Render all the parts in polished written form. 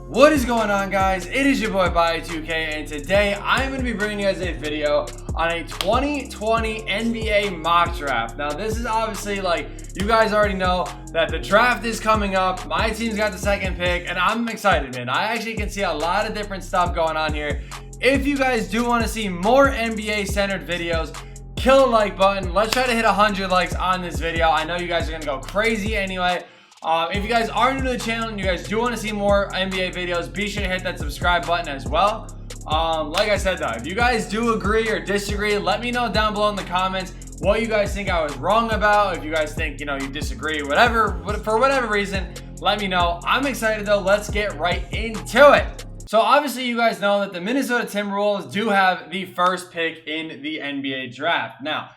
What is going on, guys? It is your boy Bio2k, and today I'm going to be bringing you guys a video on a 2020 NBA mock draft. Now, this is obviously, like, you guys already know that the draft is coming up. My team's got the second pick, and I'm excited, man. I actually can see a lot of different stuff going on here. If you guys do want to see more NBA-centered videos, kill the like button. Let's try to hit 100 likes on this video. I know you guys are going to go crazy anyway. If you guys are new to the channel and you guys do want to see more NBA videos, be sure to hit that subscribe button as well. Like I said though, if you guys do agree or disagree, let me know down below in the comments what you guys think I was wrong about. If you guys think, you disagree, whatever, for whatever reason, let me know. I'm excited though. Let's get right into it. So obviously you guys know that the Minnesota Timberwolves do have the first pick in the NBA draft. Now,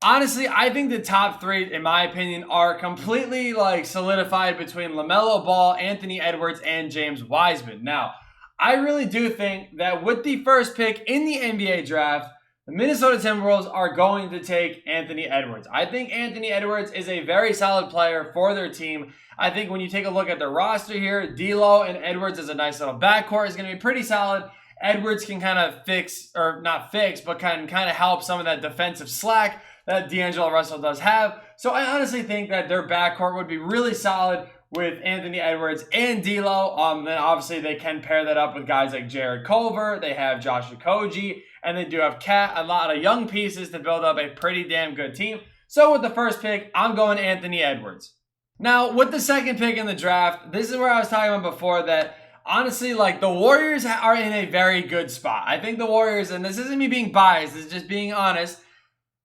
honestly, I think the top three, in my opinion, are completely solidified between LaMelo Ball, Anthony Edwards, and James Wiseman. Now, I really do think that with the first pick in the NBA draft, the Minnesota Timberwolves are going to take Anthony Edwards. I think Anthony Edwards is a very solid player for their team. I think when you take a look at the roster here, D'Lo and Edwards is a nice little backcourt. It's going to be pretty solid. Edwards can kind of fix, or not fix, but kind of help some of that defensive slack that D'Angelo Russell does have. So I honestly think that their backcourt would be really solid with Anthony Edwards and D'Lo. Then obviously they can pair that up with guys like Jared Culver. They have Josh Okogie, and they do have a lot of young pieces to build up a pretty damn good team. So with the first pick, I'm going Anthony Edwards. Now, with the second pick in the draft, this is where I was talking about before that honestly, the Warriors are in a very good spot. I think the Warriors, and this isn't me being biased, this is just being honest,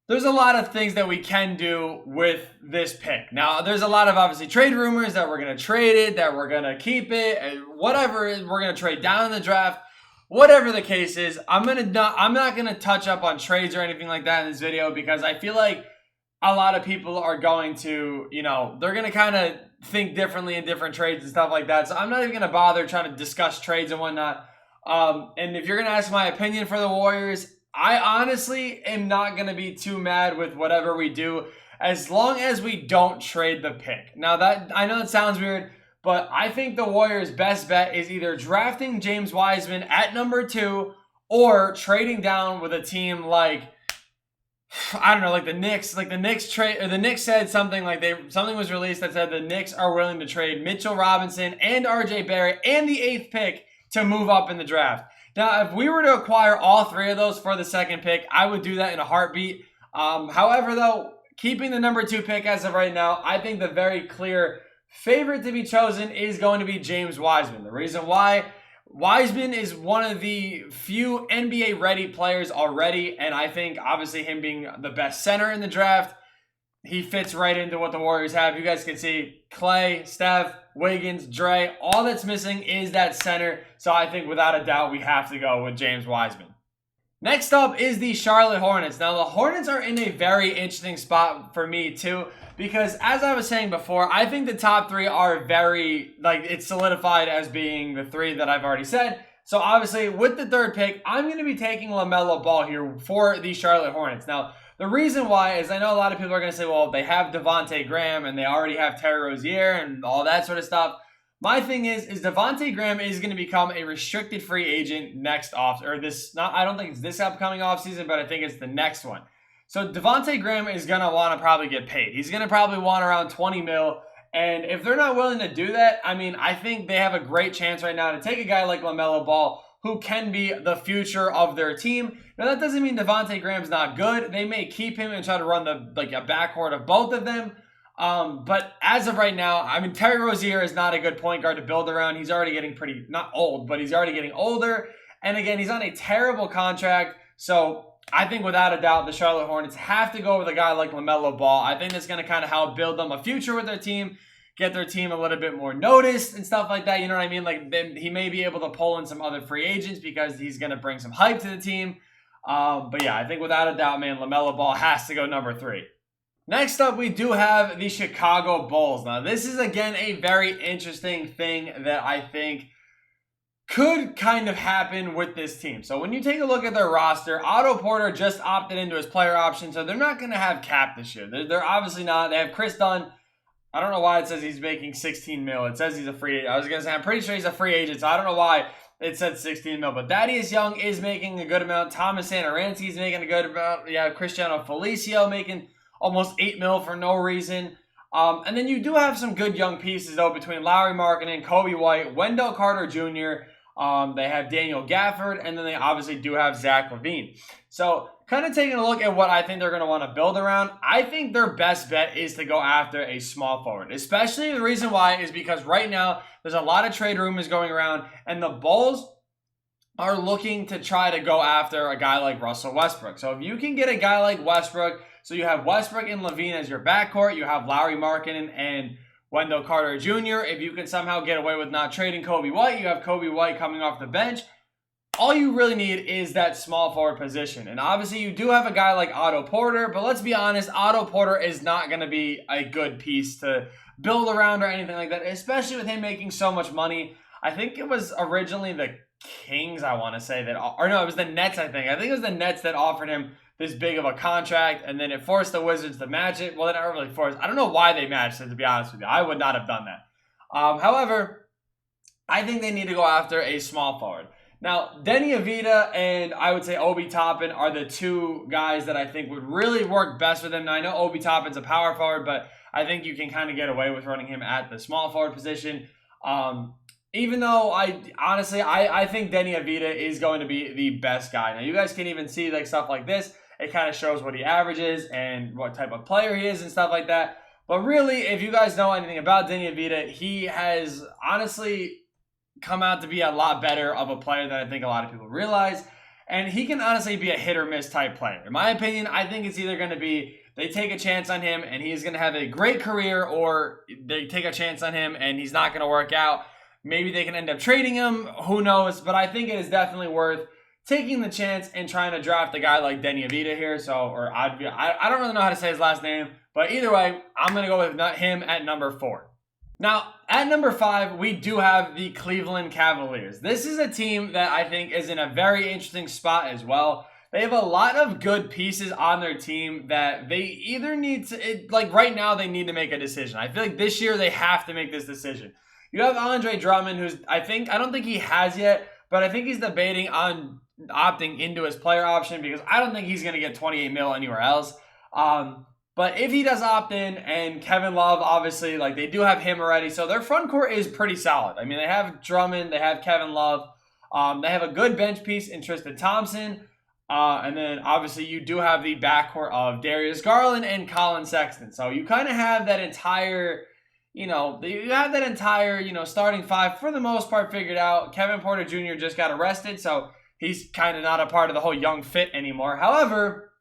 there's a lot of things that we can do with this pick. Now, there's a lot of obviously trade rumors that we're going to trade it, that we're going to keep it, and whatever, we're going to trade down in the draft. Whatever the case is, I'm not going to touch up on trades or anything like that in this video because I feel like a lot of people are going to, they're going to kind of think differently in different trades and stuff like that. So I'm not even going to bother trying to discuss trades and whatnot. And if you're going to ask my opinion for the Warriors, I honestly am not going to be too mad with whatever we do as long as we don't trade the pick. Now, that I know that sounds weird, but I think the Warriors' best bet is either drafting James Wiseman at number 2 or trading down with a team like, I don't know, like the Knicks. Like the Knicks trade, or the Knicks said something something was released that said the Knicks are willing to trade Mitchell Robinson and RJ Barrett and the 8th pick to move up in the draft. Now, if we were to acquire all 3 of those for the second pick, I would do that in a heartbeat. However, though, keeping the number 2 pick as of right now, I think the very clear favorite to be chosen is going to be James Wiseman. The reason why, Wiseman is one of the few NBA-ready players already, and I think, obviously, him being the best center in the draft, he fits right into what the Warriors have. You guys can see Clay, Steph, Wiggins, Dre. All that's missing is that center. So I think without a doubt we have to go with James Wiseman. Next up is the Charlotte Hornets. Now the Hornets are in a very interesting spot for me too, because as I was saying before, I think the top 3 are very, it's solidified as being the 3 that I've already said. So obviously with the 3rd pick, I'm going to be taking LaMelo Ball here for the Charlotte Hornets. Now, the reason why is I know a lot of people are going to say, well, they have Devontae Graham and they already have Terry Rozier and all that sort of stuff. My thing is Devontae Graham is going to become a restricted free agent next off, or I don't think it's this upcoming offseason, but I think it's the next one. So Devontae Graham is going to want to probably get paid. He's going to probably want around 20 mil. And if they're not willing to do that, I mean, I think they have a great chance right now to take a guy like LaMelo Ball, who can be the future of their team. Now, that doesn't mean Devontae Graham's not good. They may keep him and try to run a backcourt of both of them. But as of right now, I mean, Terry Rozier is not a good point guard to build around. He's already getting not old, but he's already getting older. And again, he's on a terrible contract. So I think without a doubt, the Charlotte Hornets have to go with a guy like LaMelo Ball. I think that's going to kind of help build them a future with their team, get their team a little bit more noticed and stuff like that. You know what I mean? Then he may be able to pull in some other free agents because he's going to bring some hype to the team. But yeah, I think without a doubt, man, LaMelo Ball has to go number 3. Next up, we do have the Chicago Bulls. Now, this is, again, a very interesting thing that I think could kind of happen with this team. So when you take a look at their roster, Otto Porter just opted into his player option, so they're not going to have cap this year. They're obviously not. They have Chris Dunn. I don't know why it says he's making 16 mil. It says he's a free agent. I was going to say, I'm pretty sure he's a free agent, so I don't know why it said 16 mil. But Thaddeus Young is making a good amount. Thomas Satoransky is making a good amount. Yeah, Cristiano Felicio making almost 8 mil for no reason. And then you do have some good young pieces, though, between Lauri Markkanen, Kobe White, Wendell Carter Jr., they have Daniel Gafford, and then they obviously do have Zach LaVine. So kind of taking a look at what I think they're going to want to build around, I think their best bet is to go after a small forward. Especially the reason why is because right now there's a lot of trade rumors going around, and the Bulls are looking to try to go after a guy like Russell Westbrook. So if you can get a guy like Westbrook, so you have Westbrook and LaVine as your backcourt, you have Lauri Markkanen and Wendell Carter Jr. If you can somehow get away with not trading Kobe White, you have Kobe White coming off the bench. All you really need is that small forward position. And obviously you do have a guy like Otto Porter, but let's be honest, Otto Porter is not going to be a good piece to build around or anything like that, especially with him making so much money. I think it was originally the Kings, I want to say, that, or no, it was the Nets, I think. I think it was the Nets that offered him this big of a contract, and then it forced the Wizards to match it. Well, they not really forced. I don't know why they matched it, to be honest with you. I would not have done that. However, I think they need to go after a small forward. Now, Deni Avdija and I would say Obi Toppin are the two guys that I think would really work best with him. Now, I know Obi Toppin's a power forward, but I think you can kind of get away with running him at the small forward position. Even though I think Deni Avdija is going to be the best guy. Now, you guys can even see like stuff like this. It kind of shows what he averages and what type of player he is and stuff like that. But really, if you guys know anything about Deni Avdija, he has honestly come out to be a lot better of a player than I think a lot of people realize. And he can honestly be a hit or miss type player. In my opinion, I think it's either going to be they take a chance on him and he's going to have a great career, or they take a chance on him and he's not going to work out. Maybe they can end up trading him. Who knows? But I think it is definitely worth taking the chance and trying to draft a guy like Deni Avdija here. I don't really know how to say his last name. But either way, I'm going to go with him at number 4. Now, at number 5, we do have the Cleveland Cavaliers. This is a team that I think is in a very interesting spot as well. They have a lot of good pieces on their team that they either need to, right now, they need to make a decision. I feel like this year they have to make this decision. You have Andre Drummond, who's, I don't think he has yet, but I think he's debating on opting into his player option because I don't think he's going to get 28 mil anywhere else. But if he does opt in, and Kevin Love, obviously, they do have him already. So their front court is pretty solid. I mean, they have Drummond, they have Kevin Love. They have a good bench piece in Tristan Thompson. And then, obviously, you do have the backcourt of Darius Garland and Colin Sexton. So you kind of have that entire, starting 5 for the most part figured out. Kevin Porter Jr. just got arrested, so he's kind of not a part of the whole young fit anymore. However,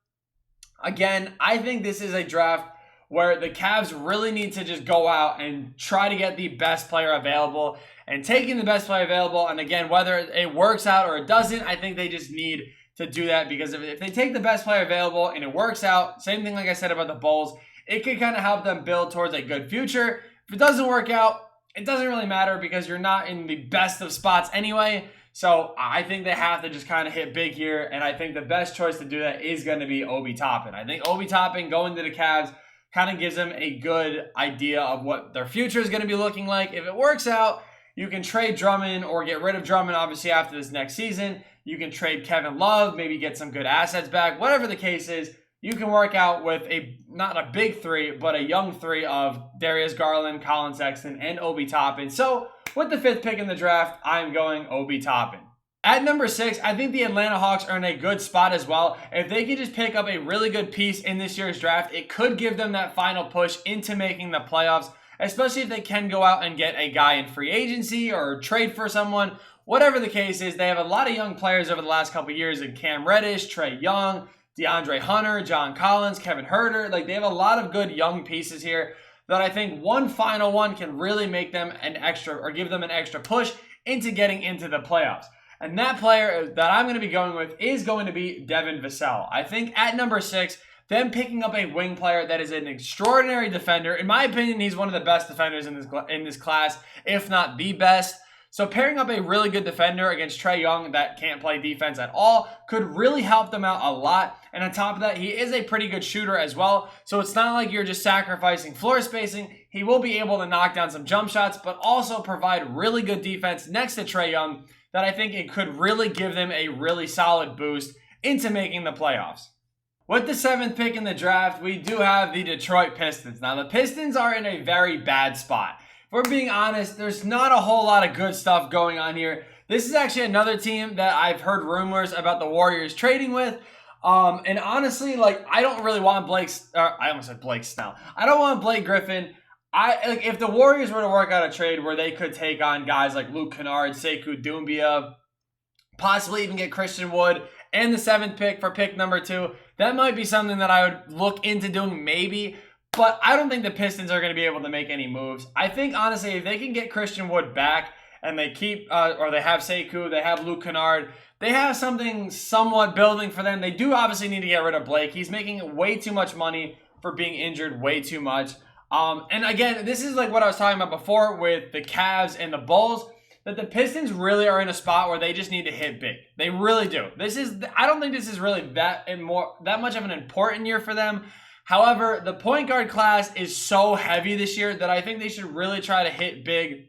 again, I think this is a draft where the Cavs really need to just go out and try to get the best player available. And taking the best player available, and again, whether it works out or it doesn't, I think they just need to do that, because if they take the best player available and it works out, same thing like I said about the Bulls, it could kind of help them build towards a good future. If it doesn't work out, it doesn't really matter because you're not in the best of spots anyway. So I think they have to just kind of hit big here, and I think the best choice to do that is going to be Obi Toppin. I think Obi Toppin going to the Cavs kind of gives them a good idea of what their future is going to be looking like. If it works out, you can trade Drummond or get rid of Drummond, obviously, after this next season. You can trade Kevin Love, maybe get some good assets back. Whatever the case is, you can work out with not a big 3, but a young 3 of Darius Garland, Colin Sexton, and Obi Toppin. So with the 5th pick in the draft, I'm going Obi Toppin. At number 6, I think the Atlanta Hawks are in a good spot as well. If they can just pick up a really good piece in this year's draft, it could give them that final push into making the playoffs, especially if they can go out and get a guy in free agency or trade for someone. Whatever the case is, they have a lot of young players over the last couple of years in Cam Reddish, Trae Young, DeAndre Hunter, John Collins, Kevin Huerter. They have a lot of good young pieces here that I think one final one can really make them an extra, or give them an extra push into getting into the playoffs. And that player that I'm going to be going with is going to be Devin Vassell. I think at number 6, them picking up a wing player that is an extraordinary defender. In my opinion, he's one of the best defenders in this class, if not the best. So pairing up a really good defender against Trae Young that can't play defense at all could really help them out a lot. And on top of that, he is a pretty good shooter as well. So it's not like you're just sacrificing floor spacing. He will be able to knock down some jump shots, but also provide really good defense next to Trae Young that I think it could really give them a really solid boost into making the playoffs. With the 7th pick in the draft, we do have the Detroit Pistons. Now, the Pistons are in a very bad spot. If we're being honest, there's not a whole lot of good stuff going on here. This is actually another team that I've heard rumors about the Warriors trading with. And honestly, like, I don't really want I almost said Blake Snell. I don't want Blake Griffin. If the Warriors were to work out a trade where they could take on guys like Luke Kennard, Sekou Doumbia, possibly even get Christian Wood, and the 7th pick for pick number 2, that might be something that I would look into doing maybe. But I don't think the Pistons are going to be able to make any moves. I think, honestly, if they can get Christian Wood back and they keep, or they have Sekou, they have Luke Kennard, they have something somewhat building for them. They do obviously need to get rid of Blake. He's making way too much money for being injured way too much. And again, this is like what I was talking about before with the Cavs and the Bulls, that the Pistons really are in a spot where they just need to hit big. They really do. I don't think this is really that much of an important year for them. However, the point guard class is so heavy this year that I think they should really try to hit big,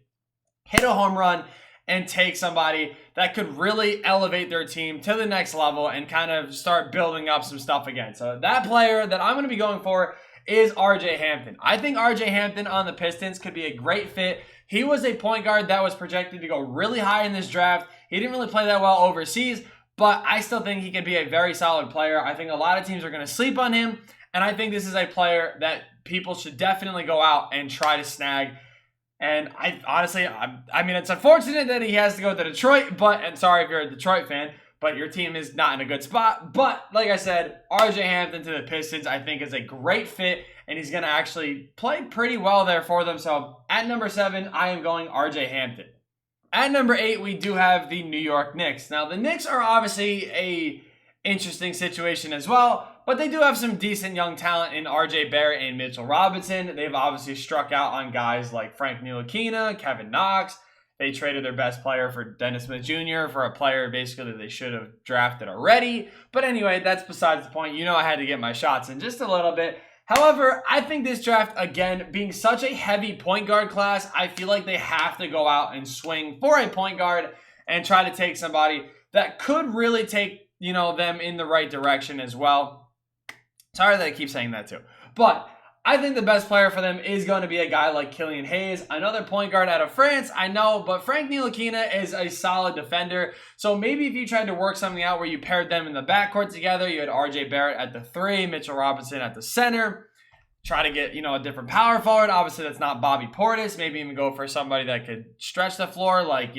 hit a home run, and take somebody that could really elevate their team to the next level and kind of start building up some stuff again. So that player that I'm going to be going for is RJ Hampton. I think RJ Hampton on the Pistons could be a great fit. He was a point guard that was projected to go really high in this draft. He didn't really play that well overseas, but I still think he could be a very solid player. I think a lot of teams are going to sleep on him, and I think this is a player that people should definitely go out and try to snag. And I mean, it's unfortunate that he has to go to Detroit, and sorry if you're a Detroit fan, but your team is not in a good spot. But like I said, RJ Hampton to the Pistons, I think, is a great fit, and he's going to actually play pretty well there for them. So at number 7, I am going RJ Hampton. At number 8, we do have the New York Knicks. Now, the Knicks are obviously a interesting situation as well, but they do have some decent young talent in RJ Barrett and Mitchell Robinson. They've obviously struck out on guys like Frank Ntilikina, Kevin Knox. They traded their best player for Dennis Smith Jr. for a player basically that they should have drafted already. But anyway, that's besides the point. You know I had to get my shots in just a little bit. However, I think this draft, again, being such a heavy point guard class, I feel like they have to go out and swing for a point guard and try to take somebody that could really take, them in the right direction as well. Sorry that I keep saying that too. But I think the best player for them is going to be a guy like Killian Hayes, another point guard out of France, I know, but Frank Ntilikina is a solid defender. So maybe if you tried to work something out where you paired them in the backcourt together, you had RJ Barrett at the 3, Mitchell Robinson at the center, try to get, a different power forward. Obviously, that's not Bobby Portis. Maybe even go for somebody that could stretch the floor like,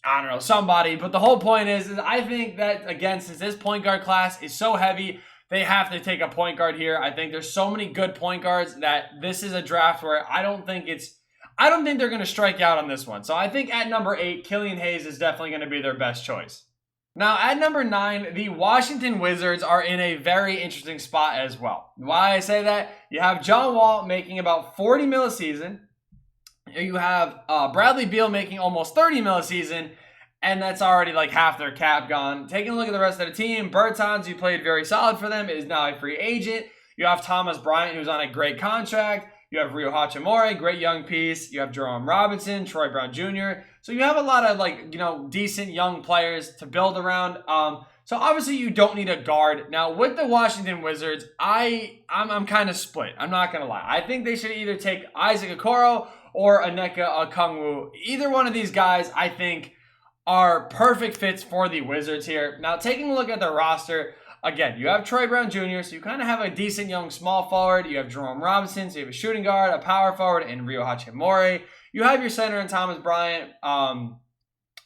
I don't know, somebody. But the whole point is I think that, again, since this point guard class is so heavy, they have to take a point guard here. I think there's so many good point guards that this is a draft where I don't think they're going to strike out on this one. So I think at number 8, Killian Hayes is definitely going to be their best choice. Now at number 9, the Washington Wizards are in a very interesting spot as well. Why I say that? You have John Wall making about $40 million a season. You have Bradley Beal making almost $30 million a season. And that's already like half their cap gone. Taking a look at the rest of the team, Bertans, who played very solid for them, is now a free agent. You have Thomas Bryant, who's on a great contract. You have Rui Hachimura, great young piece. You have Jerome Robinson, Troy Brown Jr. So you have a lot of decent young players to build around. So obviously you don't need a guard. Now with the Washington Wizards, I'm kind of split. I'm not gonna lie. I think they should either take Isaac Okoro or Onyeka Okongwu. Either one of these guys, I think, are perfect fits for the Wizards here. Now, taking a look at the roster, again, you have Troy Brown Jr., so you kind of have a decent young small forward. You have Jerome Robinson, so you have a shooting guard, a power forward, and Rui Hachimura. You have your center in Thomas Bryant, and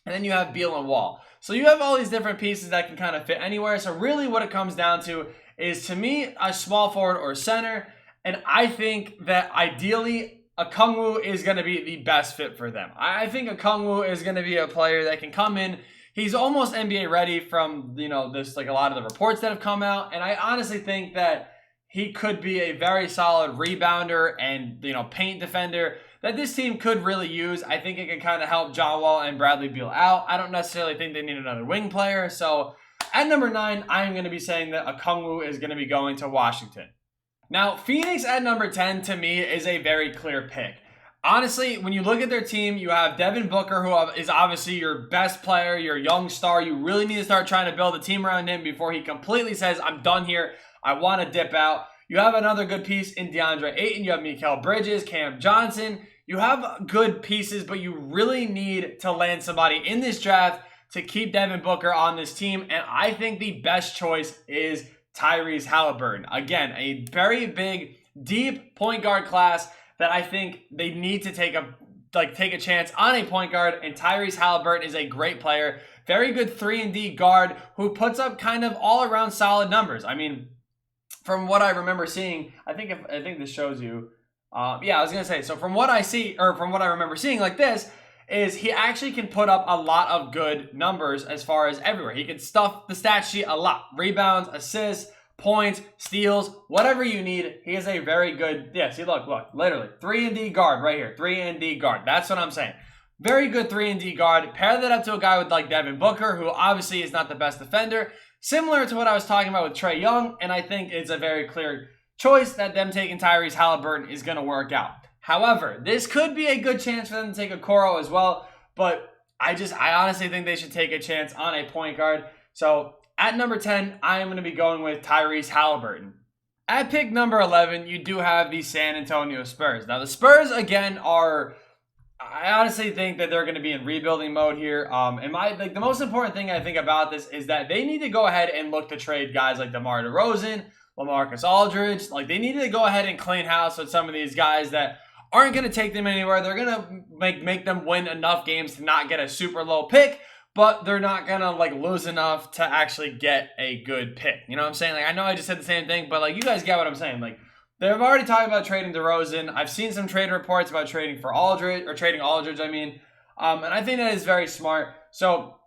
then you have Beal and Wall. So you have all these different pieces that can kind of fit anywhere. So really what it comes down to is, to me, a small forward or center, and I think that ideally Okongwu is going to be the best fit for them. I think Okongwu is going to be a player that can come in. He's almost NBA ready from, this a lot of the reports that have come out. And I honestly think that he could be a very solid rebounder and, paint defender that this team could really use. I think it could kind of help John Wall and Bradley Beal out. I don't necessarily think they need another wing player. So at number 9, I'm going to be saying that Okongwu is going to be going to Washington. Now, Phoenix at number 10 to me is a very clear pick. Honestly, when you look at their team, you have Devin Booker, who is obviously your best player, your young star. You really need to start trying to build a team around him before he completely says, I'm done here. I want to dip out. You have another good piece in DeAndre Ayton. You have Mikal Bridges, Cam Johnson. You have good pieces, but you really need to land somebody in this draft to keep Devin Booker on this team. And I think the best choice is Tyrese Haliburton. Again, a very big, deep point guard class that I think they need to take a chance on a point guard, and Tyrese Haliburton is a great player. Very good 3-and-D guard who puts up kind of all-around solid numbers. I mean, from what I remember seeing, I think this shows you. Yeah, I was gonna say, so from what I see, or from what I remember seeing like this, is he actually can put up a lot of good numbers as far as everywhere. He can stuff the stat sheet a lot. Rebounds, assists, points, steals, whatever you need. He is a very good, yeah, see, look, literally 3-and-D guard right here. 3-and-D guard. That's what I'm saying. Very good 3-and-D guard. Pair that up to a guy with like Devin Booker, who obviously is not the best defender. Similar to what I was talking about with Trae Young, and I think it's a very clear choice that them taking Tyrese Haliburton is going to work out. However, this could be a good chance for them to take Okoro as well, but I honestly think they should take a chance on a point guard. So at number 10, I am going to be going with Tyrese Haliburton. At pick number 11, you do have the San Antonio Spurs. Now, the Spurs, again, I honestly think that they're going to be in rebuilding mode here. And the most important thing I think about this is that they need to go ahead and look to trade guys like DeMar DeRozan, LaMarcus Aldridge. Like, they need to go ahead and clean house with some of these guys that aren't going to take them anywhere. They're going to make them win enough games to not get a super low pick, but they're not going to lose enough to actually get a good pick. You know what I'm saying? I know I just said the same thing, but you guys get what I'm saying. They've already talked about trading DeRozan. I've seen some trade reports about trading for Aldridge, or trading Aldridge, I mean. And I think that is very smart. So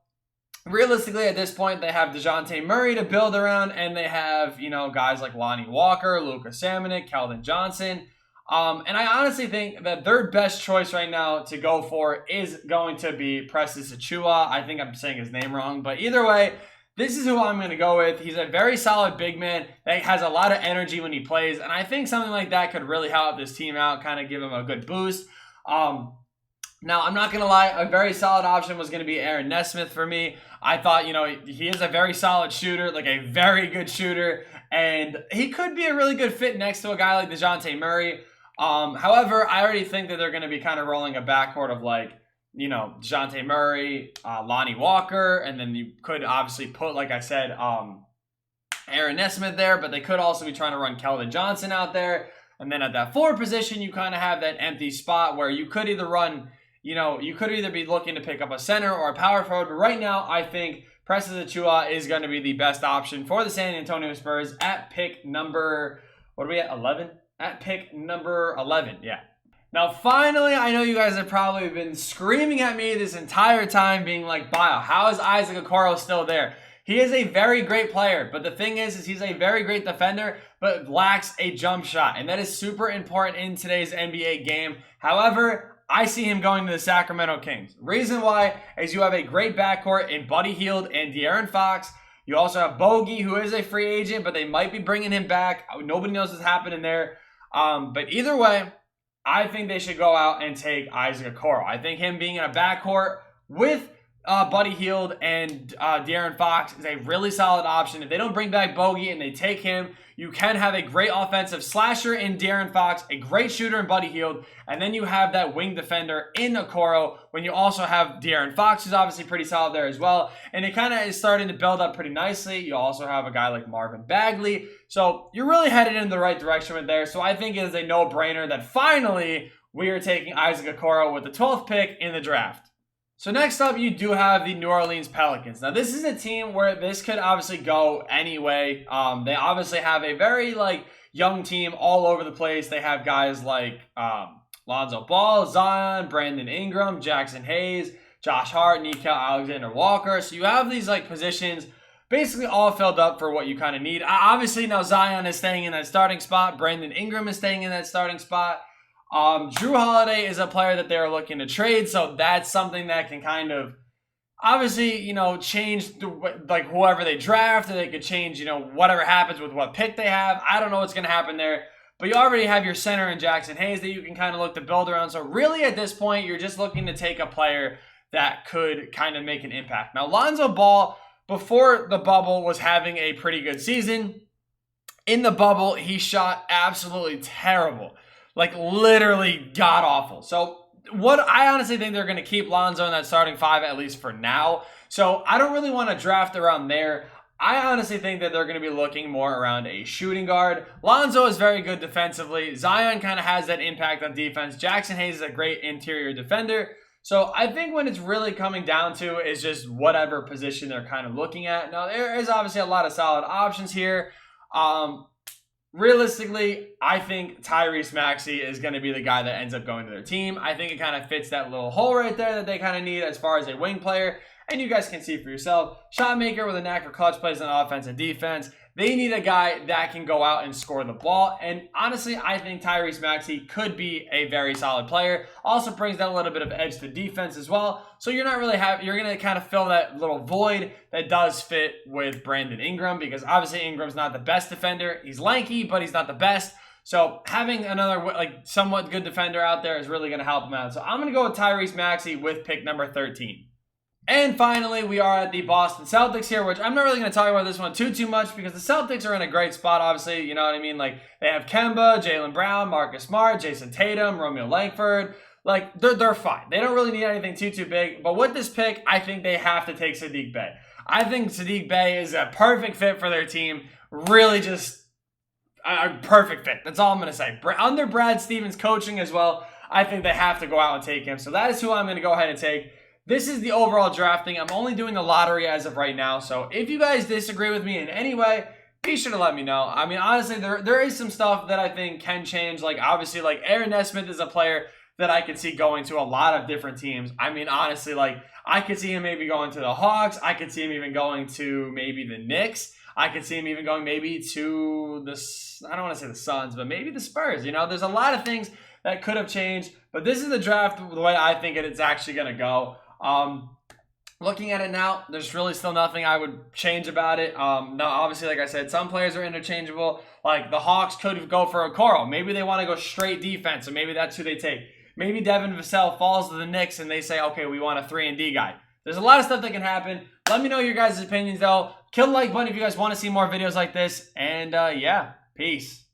realistically, at this point, they have DeJounte Murray to build around, and they have, guys like Lonnie Walker, Luka Samanic, Keldon Johnson. And I honestly think that their best choice right now to go for is going to be Precious Achiuwa. I think I'm saying his name wrong, but either way, this is who I'm going to go with. He's a very solid big man that has a lot of energy when he plays, and I think something like that could really help this team out, kind of give him a good boost. Now, I'm not going to lie, a very solid option was going to be Aaron Nesmith for me. I thought, he is a very solid shooter, a very good shooter, and he could be a really good fit next to a guy like DeJounte Murray. However, I already think that they're going to be kind of rolling a backcourt of DeJounte Murray, Lonnie Walker, and then you could obviously put, like I said, Aaron Nesmith there, but they could also be trying to run Keldon Johnson out there. And then at that forward position, you kind of have that empty spot where you could either run, you could either be looking to pick up a center or a power forward. But right now, I think Precious Achiuwa is going to be the best option for the San Antonio Spurs at pick number, 11? At pick number 11, yeah. Now, finally, I know you guys have probably been screaming at me this entire time, being like, Bio, how is Isaac Okoro still there? He is a very great player, but the thing is he's a very great defender, but lacks a jump shot, and that is super important in today's NBA game. However, I see him going to the Sacramento Kings. Reason why is you have a great backcourt in Buddy Hield and De'Aaron Fox. You also have Bogey, who is a free agent, but they might be bringing him back. Nobody knows what's happening there. But either way, I think they should go out and take Isaac Okoro. I think him being in a backcourt with Buddy Hield and De'Aaron Fox is a really solid option. If they don't bring back Bogey and they take him, you can have a great offensive slasher in De'Aaron Fox, a great shooter in Buddy Hield, and then you have that wing defender in Okoro when you also have De'Aaron Fox, who's obviously pretty solid there as well. And it kind of is starting to build up pretty nicely. You also have a guy like Marvin Bagley. So you're really headed in the right direction with there. So I think it is a no-brainer that finally we are taking Isaac Okoro with the 12th pick in the draft. So next up, you do have the New Orleans Pelicans. Now, this is a team where this could obviously go anyway. They obviously have a very, young team all over the place. They have guys like Lonzo Ball, Zion, Brandon Ingram, Jackson Hayes, Josh Hart, Nickeil Alexander-Walker. So you have these, positions basically all filled up for what you kind of need. Obviously, now Zion is staying in that starting spot. Brandon Ingram is staying in that starting spot. Drew Holiday is a player that they're looking to trade, so that's something that can kind of obviously, you know, change like whoever they draft, or they could change, you know, whatever happens with what pick they have. I don't know what's going to happen there. But you already have your center in Jackson Hayes that you can kind of look to build around. So really at this point, you're just looking to take a player that could kind of make an impact. Now, Lonzo Ball, before the bubble, was having a pretty good season. In the bubble, he shot absolutely terrible. Like literally god-awful. So what I honestly think they're going to keep Lonzo in that starting five, at least for now. So I don't really want to draft around there. I honestly think that they're going to be looking more around a shooting guard. Lonzo is very good defensively. Zion kind of has that impact on defense. Jackson Hayes is a great interior defender. So I think when it's really coming down to is just whatever position they're kind of looking at. Now, there is obviously a lot of solid options here. Realistically, I think Tyrese Maxey is going to be the guy that ends up going to their team. I think it kind of fits that little hole right there that they kind of need as far as a wing player. And you guys can see for yourself, shot maker with a knack for clutch plays on offense and defense. They need a guy that can go out and score the ball. And honestly, I think Tyrese Maxey could be a very solid player. Also brings down a little bit of edge to defense as well. So you're not really you're going to kind of fill that little void that does fit with Brandon Ingram, because obviously Ingram's not the best defender. He's lanky, but he's not the best. So having another like somewhat good defender out there is really going to help him out. So I'm going to go with Tyrese Maxey with pick number 13. And finally, we are at the Boston Celtics here, which I'm not really going to talk about this one too much because the Celtics are in a great spot, obviously. You know what I mean? Like, they have Kemba, Jaylen Brown, Marcus Smart, Jason Tatum, Romeo Langford. Like, they're fine. They don't really need anything too big. But with this pick, I think they have to take Saddiq Bey. I think Saddiq Bey is a perfect fit for their team. Really just a perfect fit. That's all I'm going to say. Under Brad Stevens' coaching as well, I think they have to go out and take him. So that is who I'm going to go ahead and take. This is the overall drafting. I'm only doing the lottery as of right now. So if you guys disagree with me in any way, be sure to let me know. I mean, honestly, there is some stuff that I think can change. Like, obviously, like Aaron Nesmith is a player that I could see going to a lot of different teams. I mean, honestly, like, I could see him maybe going to the Hawks. I could see him even going to maybe the Knicks. I could see him even going maybe to the, I don't want to say the Suns, but maybe the Spurs. You know, there's a lot of things that could have changed. But this is the draft the way I think it's actually going to go. Looking at it now, there's really still nothing I would change about it. Now, obviously, like I said, some players are interchangeable. Like the Hawks could go for Okoro. Maybe they want to go straight defense, and maybe that's who they take. Maybe Devin Vassell falls to the Knicks, and they say, okay, we want a 3-and-D guy. There's a lot of stuff that can happen. Let me know your guys' opinions, though. Kill the like button if you guys want to see more videos like this. And, yeah, peace.